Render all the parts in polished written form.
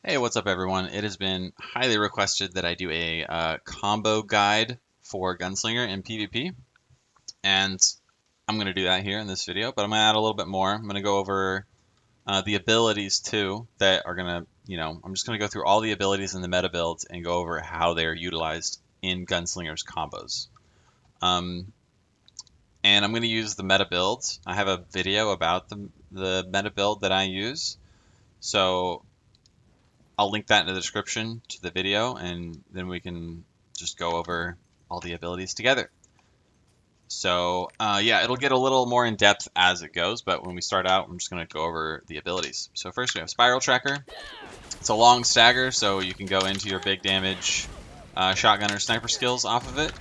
Hey, what's up, everyone? It has been highly requested that I do a combo guide for Gunslinger in PvP, and I'm going to do that here in this video, but I'm going to add a little bit more. I'm going to go over the abilities too that are going to, I'm just going to go through all the abilities in the meta builds and go over how they are utilized in Gunslinger's combos. And I'm going to use the meta builds. I have a video about the meta build that I use, so I'll link that in the description to the video, and then we can just go over all the abilities together. So yeah, it'll get a little more in depth as it goes, but when we start out, I'm just going to go over the abilities. So first we have Spiral Tracker. It's a long stagger, so you can go into your big damage shotgun or sniper skills off of it.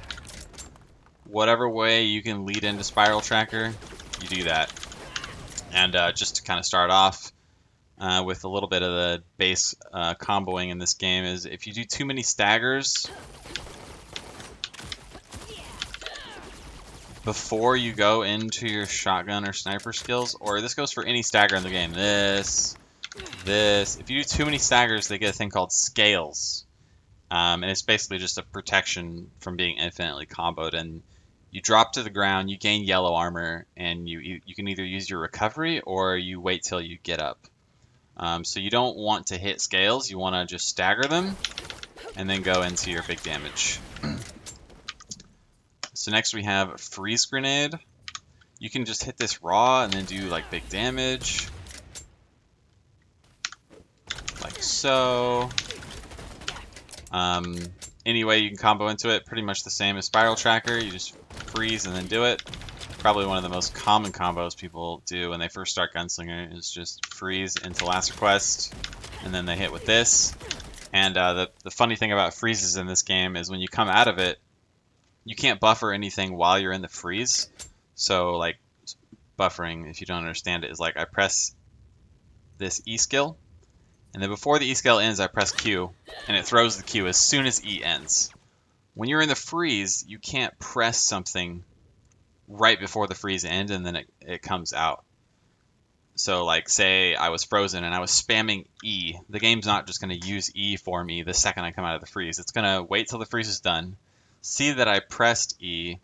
Whatever way you can lead into Spiral Tracker, you do that. And just to kind of start off, with a little bit of the base comboing in this game is if you do too many staggers before you go into your shotgun or sniper skills, or this goes for any stagger in the game, this, if you do too many staggers, they get a thing called scales. And it's basically just a protection from being infinitely comboed, and you drop to the ground, you gain yellow armor, and you can either use your recovery or you wait till you get up. So you don't want to hit scales, you want to just stagger them and then go into your big damage. So next we have Freeze Grenade. You can just hit this raw and then do like big damage. Like so. Any way you can combo into it, pretty much the same as Spiral Tracker. You just freeze and then do it. Probably one of the most common combos people do when they first start Gunslinger is just freeze into Last Request, and then they hit with this. And the funny thing about freezes in this game is when you come out of it, you can't buffer anything while you're in the freeze. So like buffering, if you don't understand it, is like I press this E skill, and then before the E skill ends, I press Q, and it throws the Q as soon as E ends. When you're in the freeze, you can't press something right before the freeze ends and then it comes out. So like say I was frozen and I was spamming E, the game's not just going to use E for me the second I come out of the freeze. It's going to wait till the freeze is done, see that I pressed E,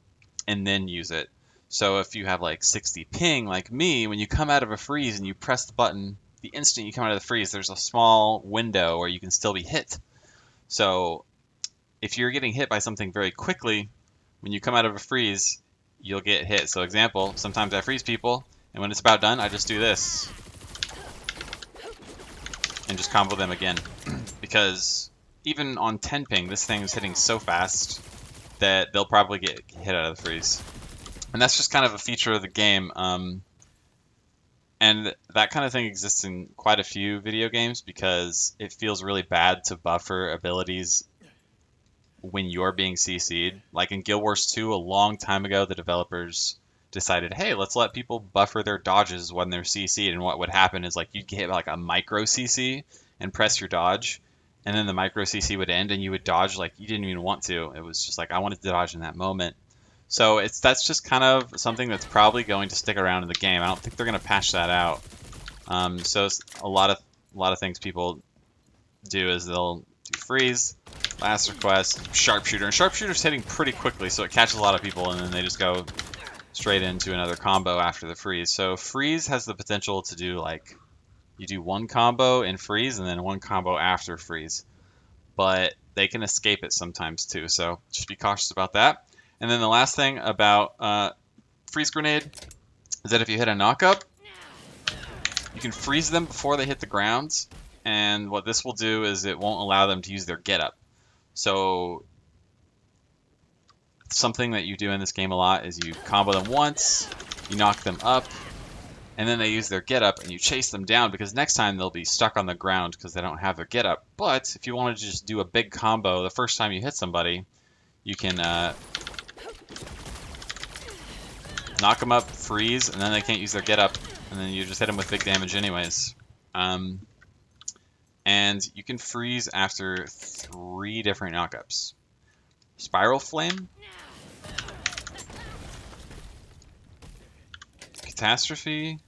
and then use it. So if you have like 60 ping like me, when you come out of a freeze and you press the button, the instant you come out of the freeze, there's a small window where you can still be hit. So if you're getting hit by something very quickly, when you come out of a freeze, you'll get hit. So example, sometimes I freeze people, and when it's about done, I just do this. And just combo them again. Because even on 10 ping, this thing is hitting so fast that they'll probably get hit out of the freeze. And that's just kind of a feature of the game. And that kind of thing exists in quite a few video games because it feels really bad to buffer abilities when you're being CC'd. Like in Guild Wars 2, a long time ago, the developers decided, hey, let's let people buffer their dodges when they're CC'd. And what would happen is like you'd get like a micro CC and press your dodge, and then the micro CC would end and you would dodge like you didn't even want to. It was just like I wanted to dodge in that moment. So that's just kind of something that's probably going to stick around in the game. I don't think they're going to patch that out. So it's a lot of things people do is they'll do freeze, Last Request, Sharpshooter. And Sharpshooter's hitting pretty quickly, so it catches a lot of people, and then they just go straight into another combo after the freeze. So freeze has the potential to do like, you do one combo in freeze and then one combo after freeze. But they can escape it sometimes too, so just be cautious about that. And then the last thing about Freeze Grenade is that if you hit a knockup, you can freeze them before they hit the ground, and what this will do is it won't allow them to use their get up. So something that you do in this game a lot is you combo them once, you knock them up, and then they use their get up and you chase them down because next time they'll be stuck on the ground because they don't have their get up. But if you wanted to just do a big combo the first time you hit somebody, you can knock them up, freeze, and then they can't use their get up, and then you just hit them with big damage anyways. And you can freeze after 3 different knockups. Spiral Flame, Catastrophe,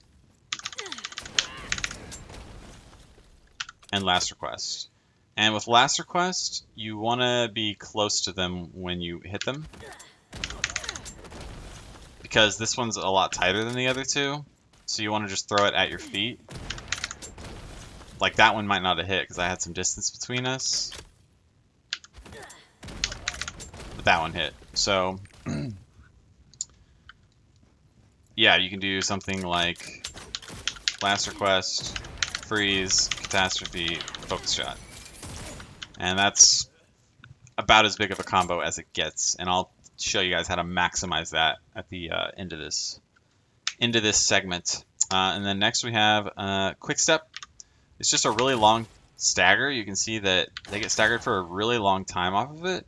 and last request. And with last request, you want to be close to them when you hit them, because this one's a lot tighter than the other two, so you want to just throw it at your feet. Like that one might not have hit because I had some distance between us, but that one hit. So yeah, you can do something like last request, freeze, catastrophe, focus shot. And that's about as big of a combo as it gets. And I'll show you guys how to maximize that at the end of this segment. And then next we have quick step. It's just a really long stagger. You can see that they get staggered for a really long time off of it.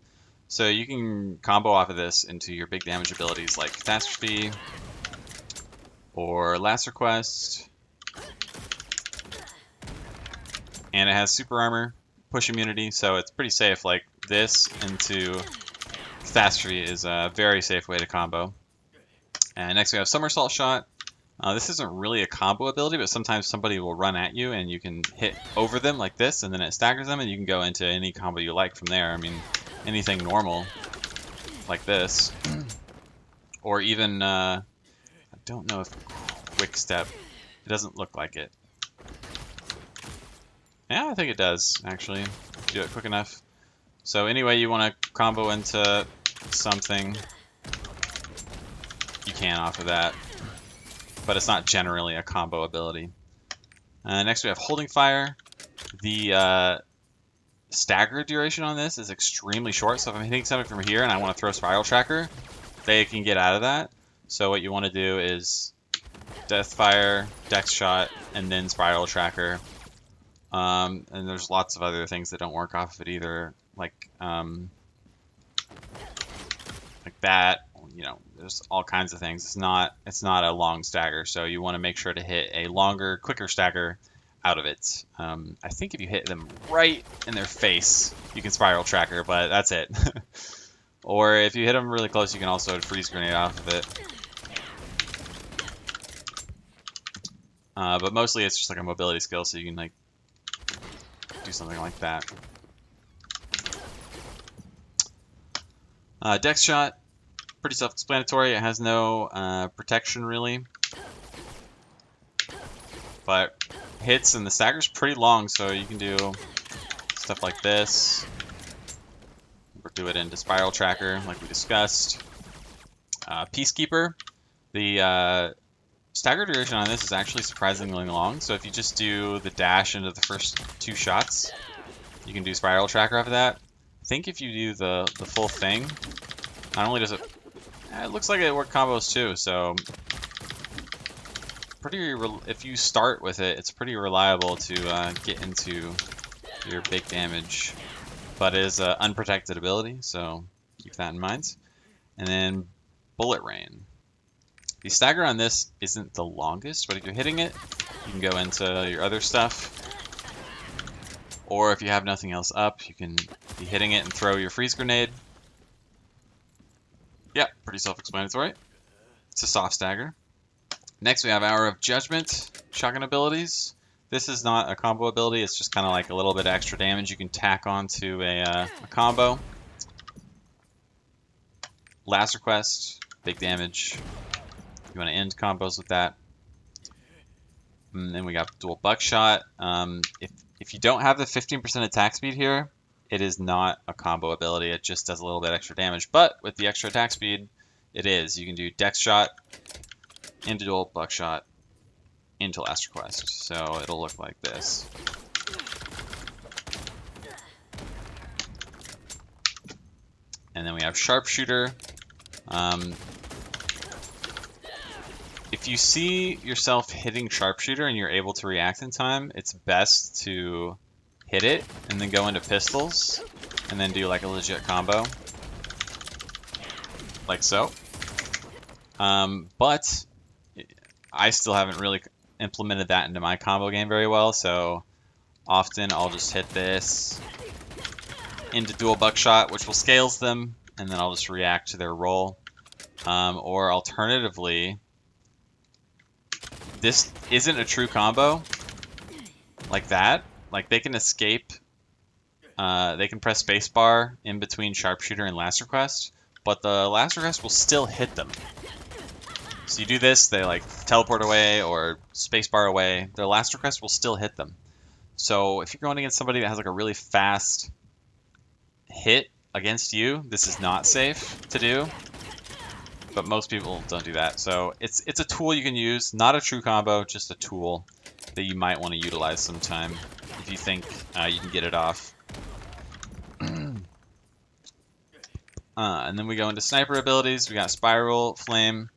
So you can combo off of this into your big damage abilities like catastrophe or last request. And it has super armor, push immunity, so it's pretty safe. Like this into catastrophe is a very safe way to combo. And next we have somersault shot. This isn't really a combo ability, but sometimes somebody will run at you and you can hit over them like this, and then it staggers them, and you can go into any combo you like from there. I mean, anything normal like this, or even I don't know if quick step. It doesn't look like it. Yeah, I think it does, actually. Do it quick enough. So anyway, you want to combo into something, you can off of that. But it's not generally a combo ability. Next we have holding fire. The stagger duration on this is extremely short, so if I'm hitting something from here and I want to throw spiral tracker, they can get out of that. So what you want to do is death fire, dex shot, and then spiral tracker. And there's lots of other things that don't work off of it either, like that. You know, there's all kinds of things. It's not a long stagger, so you want to make sure to hit a longer, quicker stagger out of it. I think if you hit them right in their face, you can spiral tracker, but that's it. Or if you hit them really close, you can also freeze grenade off of it. But mostly it's just like a mobility skill, so you can like do something like that. Dex shot. Pretty self-explanatory. It has no protection really, but hits, and the stagger's pretty long, so you can do stuff like this, or do it into spiral tracker like we discussed. Peacekeeper. The stagger duration on this is actually surprisingly long, so if you just do the dash into the first 2 shots, you can do spiral tracker off of that. I think if you do the full thing, not only does it looks like it worked combos too, so if you start with it, it's pretty reliable to get into your big damage, but it is an unprotected ability, so keep that in mind. And then bullet rain. The stagger on this isn't the longest, but if you're hitting it, you can go into your other stuff, or if you have nothing else up, you can be hitting it and throw your freeze grenade. Yeah, pretty self-explanatory. It's a soft stagger. Next we have Hour of Judgment, shotgun abilities. This is not a combo ability, it's just kind of like a little bit of extra damage you can tack onto a combo. Last request, big damage. You want to end combos with that. And then we got dual buckshot. If you don't have the 15% attack speed here, it is not a combo ability. It just does a little bit extra damage. But with the extra attack speed, it is. You can do dex shot into dual buckshot into last request. So it'll look like this. And then we have sharpshooter. If you see yourself hitting sharpshooter and you're able to react in time, it's best to hit it and then go into pistols and then do like a legit combo like so. But I still haven't really implemented that into my combo game very well, so often I'll just hit this into dual buckshot, which will scales them, and then I'll just react to their roll. Or alternatively, this isn't a true combo like that. like they can escape. They can press spacebar in between sharpshooter and last request, but the last request will still hit them. So you do this, they like teleport away or spacebar away. Their last request will still hit them. So if you're going against somebody that has like a really fast hit against you, this is not safe to do. But most people don't do that. So it's a tool you can use, not a true combo, just a tool that you might want to utilize sometime if you think you can get it off. And then we go into sniper abilities. We got Spiral, Flame.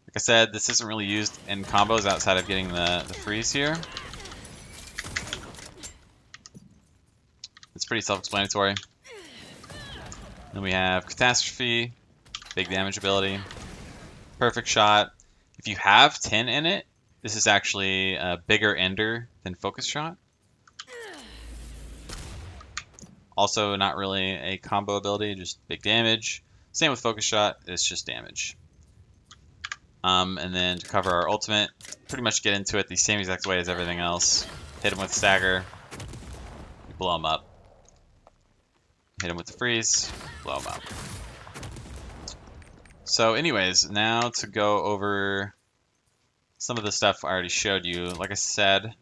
Like I said, this isn't really used in combos outside of getting the freeze here. It's pretty self-explanatory. Then we have Catastrophe, big damage ability. Perfect Shot. If you have 10 in it, this is actually a bigger ender than Focus Shot. Also not really a combo ability, just big damage. Same with Focus Shot, it's just damage. And then to cover our ultimate, pretty much get into it the same exact way as everything else. Hit him with Stagger, blow him up. Hit him with the freeze, blow him up. So anyways, now to go over some of the stuff I already showed you. Like I said,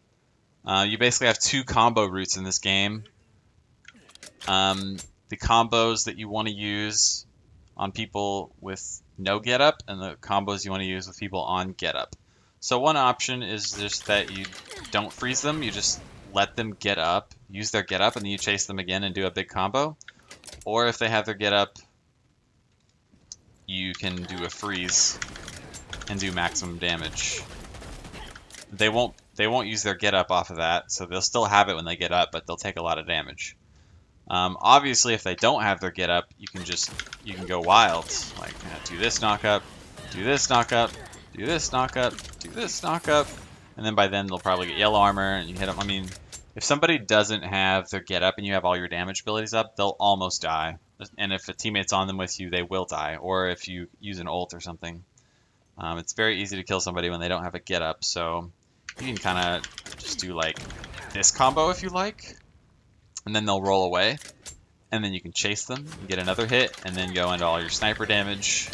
you basically have two combo routes in this game. The combos that you want to use on people with no get up and the combos you want to use with people on get up. So one option is just that you don't freeze them, you just let them get up, use their get up, and then you chase them again and do a big combo. Or if they have their get up, you can do a freeze and do maximum damage. They won't use their get up off of that, so they'll still have it when they get up, but they'll take a lot of damage. Obviously, if they don't have their get up, you can go wild. Like do this knock up, do this knock up, do this knock up, do this knock up, and then by then they'll probably get yellow armor and you hit them. I mean, if somebody doesn't have their get up and you have all your damage abilities up, they'll almost die. And if a teammate's on them with you, they will die. Or if you use an ult or something, it's very easy to kill somebody when they don't have a get up. So you can kind of just do like this combo if you like. And then they'll roll away, and then you can chase them and get another hit, and then go into all your sniper damage.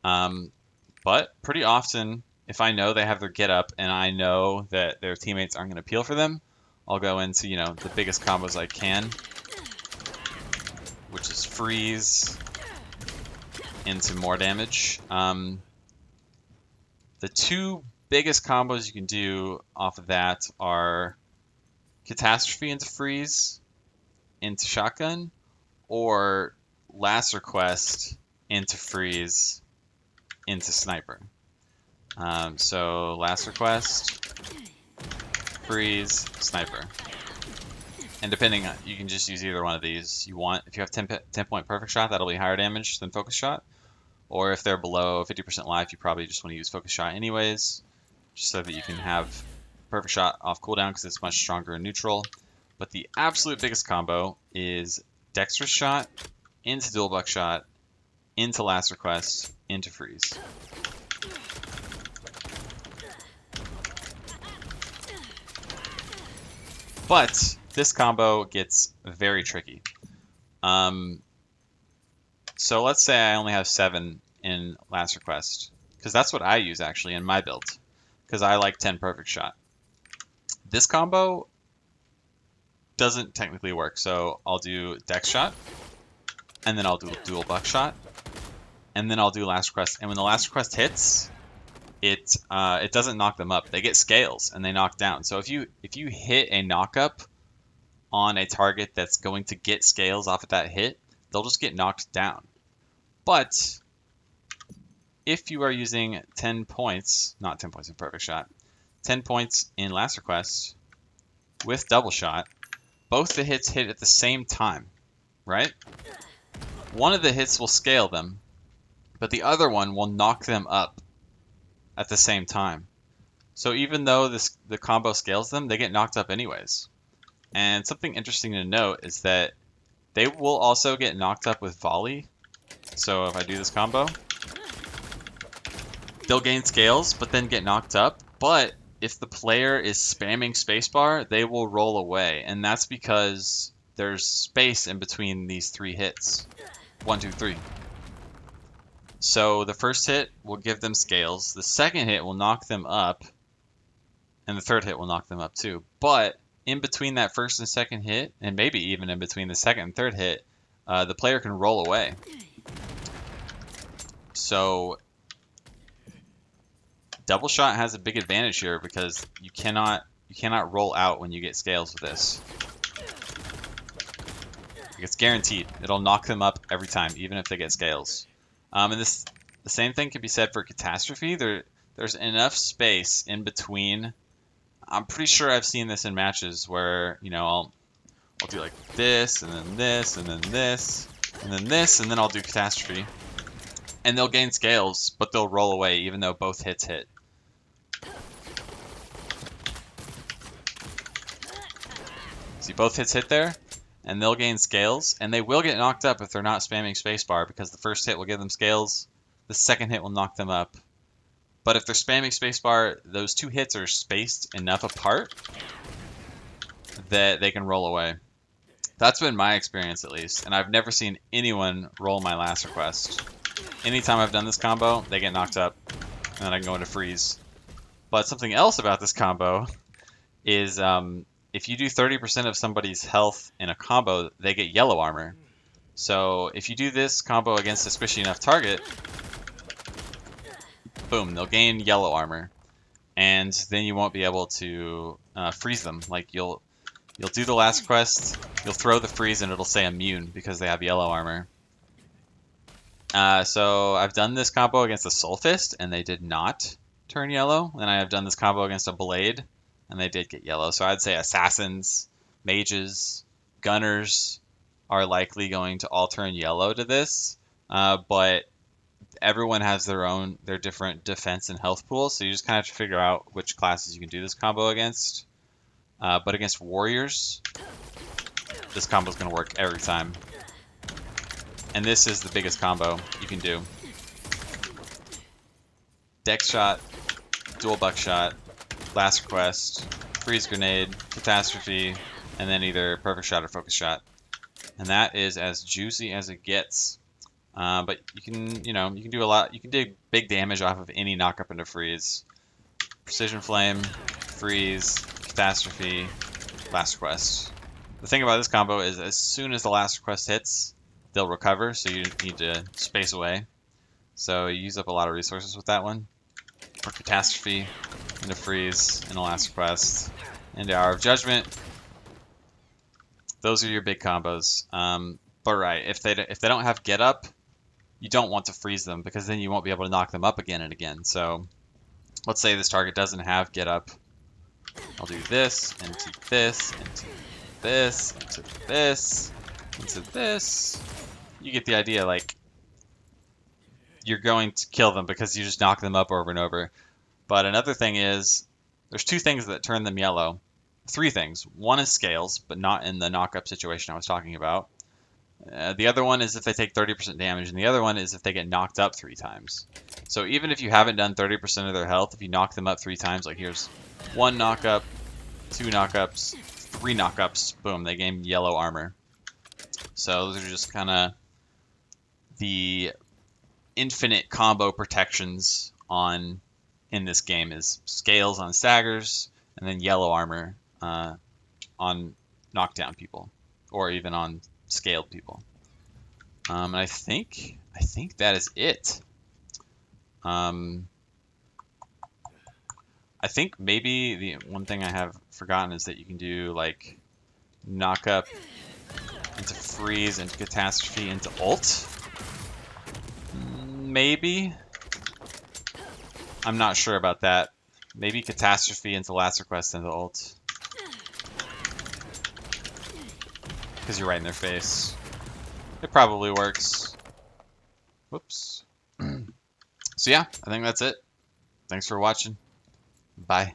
But pretty often, if I know they have their get up and I know that their teammates aren't going to peel for them, I'll go into, you know, the biggest combos I can, which is freeze into more damage. The two biggest combos you can do off of that are Catastrophe into freeze into shotgun, or Last Request into freeze into sniper. So Last Request, freeze, sniper. And depending on, you can just use either one of these you want. If you have 10 point perfect shot, that'll be higher damage than focus shot. Or if they're below 50% life, you probably just want to use focus shot anyways, just so that you can have perfect shot off cooldown because it's much stronger in neutral. But the absolute biggest combo is dexterous shot into dual buckshot into Last Request into freeze. But this combo gets very tricky. So let's say I only have 7 in Last Request, because that's what I use actually in my build, because I like 10 perfect shot. This combo doesn't technically work, so I'll do dex shot, and then I'll do dual buckshot, and then I'll do Last Request. And when the Last Request hits, it doesn't knock them up. They get scales and they knock down. So if you hit a knock up on a target that's going to get scales off of that hit, they'll just get knocked down. But if you are using 10 points, not 10 points in perfect shot, 10 points in Last Request with double shot, both the hits hit at the same time, right? One of the hits will scale them, but the other one will knock them up at the same time. So even though the combo scales them, they get knocked up anyways. And something interesting to note is that they will also get knocked up with volley. So if I do this combo, they'll gain scales, but then get knocked up. But if the player is spamming spacebar, they will roll away, and that's because there's space in between these 3 hits. 1, 2, 3. So the first hit will give them scales, the second hit will knock them up, and the third hit will knock them up too. But in between that first and second hit, and maybe even in between the second and third hit, the player can roll away. So double shot has a big advantage here because you cannot roll out when you get scales with this. It's guaranteed. It'll knock them up every time, even if they get scales. And the same thing can be said for catastrophe. There's enough space in between. I'm pretty sure I've seen this in matches where, you know, I'll do like this, and then this, and then this, and then this, and then I'll do catastrophe. And they'll gain scales, but they'll roll away even though both hits hit. See, both hits hit there, and they'll gain scales, and they will get knocked up if they're not spamming spacebar, because the first hit will give them scales, the second hit will knock them up. But if they're spamming spacebar, those 2 hits are spaced enough apart that they can roll away. That's been my experience, at least, and I've never seen anyone roll my last request. Anytime I've done this combo, they get knocked up, and then I can go into freeze. But something else about this combo is if you do 30% of somebody's health in a combo, they get yellow armor. So if you do this combo against a squishy enough target, boom, they'll gain yellow armor. And then you won't be able to freeze them. Like you'll do the last quest, you'll throw the freeze, and it'll say immune because they have yellow armor. So I've done this combo against a Soul Fist, and they did not turn yellow. And I have done this combo against a Blade, and they did get yellow. So I'd say assassins, mages, gunners are likely going to all turn yellow to this. But everyone has their different defense and health pools, so you just kind of have to figure out which classes you can do this combo against. But against warriors, this combo is going to work every time. And this is the biggest combo you can do. Dex shot, dual buckshot, last request, freeze grenade, catastrophe, and then either perfect shot or focus shot. And that is as juicy as it gets. But you can do a lot. You can do big damage off of any knockup into freeze. Precision flame, freeze, catastrophe, last request. The thing about this combo is as soon as the last request hits, they'll recover, so you need to space away. So you use up a lot of resources with that one. For catastrophe, into freeze, and the last request, into Hour of Judgment. Those are your big combos. But right, if they don't have get up, you don't want to freeze them because then you won't be able to knock them up again and again. So let's say this target doesn't have get up. I'll do this, into this, into this, into this, into this. You get the idea, like, you're going to kill them because you just knock them up over and over. But another thing is, there's 2 things that turn them yellow. 3 things. One is scales, but not in the knock-up situation I was talking about. The other one is if they take 30% damage, and the other one is if they get knocked up 3 times. So even if you haven't done 30% of their health, if you knock them up 3 times, like here's 1 knockup, 2 knockups, 3 knockups, boom, they gain yellow armor. So those are just kind of the infinite combo protections in this game is scales on staggers, and then yellow armor on knockdown people, or even on scaled people. And I think that is it. I think maybe the one thing I have forgotten is that you can do like knock up into freeze, into catastrophe, into ult. Maybe. I'm not sure about that. Maybe catastrophe into last request into ult. Because you're right in their face. It probably works. Whoops. So yeah, I think that's it. Thanks for watching. Bye.